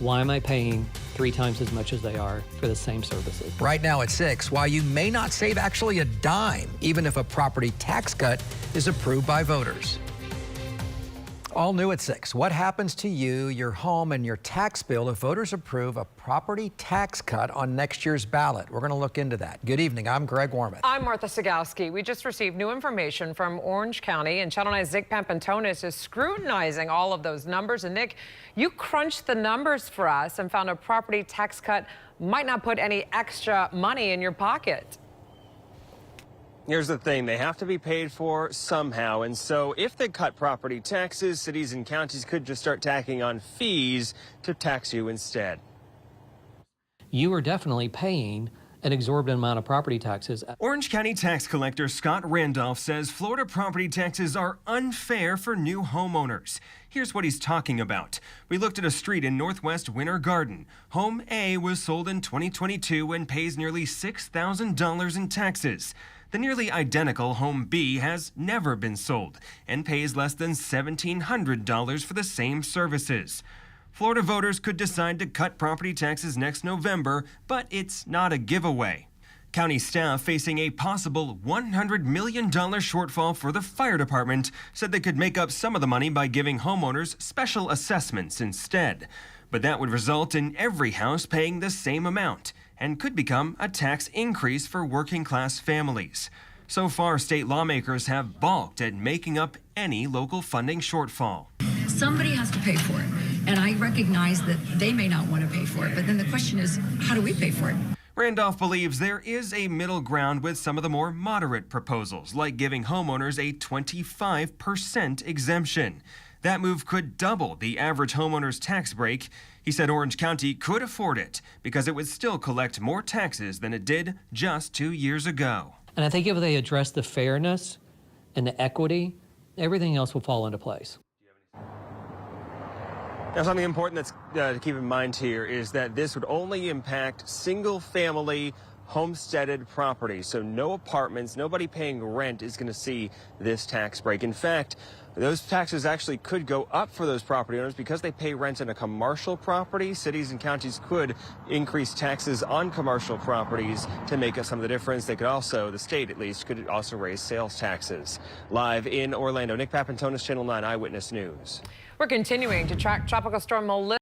Why am I paying 3 times as much as they are for the same services? Right now at 6, why you may not save actually a dime, even if a property tax cut is approved by voters. All new at 6. What happens to you, your home, and your tax bill if voters approve a property tax cut on next year's ballot? We're going to look into that. Good evening. I'm Greg Warmoth. I'm Martha Sagowski. We just received new information from Orange County, and Channel 9's Nick Pampantonis is scrutinizing all of those numbers. And Nick, you crunched the numbers for us and found a property tax cut might not put any extra money in your pocket. Here's the thing, they have to be paid for somehow, and so if they cut property taxes, cities and counties could just start tacking on fees to tax you instead. You are definitely paying an exorbitant amount of property taxes. Orange County tax collector Scott Randolph says Florida property taxes are unfair for new homeowners. Here's what he's talking about. We looked at a street in Northwest Winter Garden. Home A was sold in 2022 and pays nearly $6,000 in taxes. The nearly identical Home B has never been sold and pays less than $1,700 for the same services. Florida voters could decide to cut property taxes next November, but it's not a giveaway. County staff facing a possible $100 million shortfall for the fire department said they could make up some of the money by giving homeowners special assessments instead. But that would result in every house paying the same amount and could become a tax increase for working-class families. So far, state lawmakers have balked at making up any local funding shortfall. Somebody has to pay for it, and I recognize that they may not want to pay for it, but then the question is, how do we pay for it? Randolph believes there is a middle ground with some of the more moderate proposals, like giving homeowners a 25% exemption. That move could double the average homeowner's tax break. He said Orange County could afford it because it would still collect more taxes than it did just 2 years ago. And I think if they address the fairness and the equity, everything else will fall into place. Now, something important that's to keep in mind here is that this would only impact single-family homesteaded property. So no apartments, nobody paying rent is going to see this tax break. In fact, those taxes actually could go up for those property owners because they pay rent in a commercial property. Cities and counties could increase taxes on commercial properties to make up some of the difference. They could also, the state at least, could also raise sales taxes. Live in Orlando, Nick Papantonis, Channel 9 Eyewitness News. We're continuing to track Tropical Storm Melissa.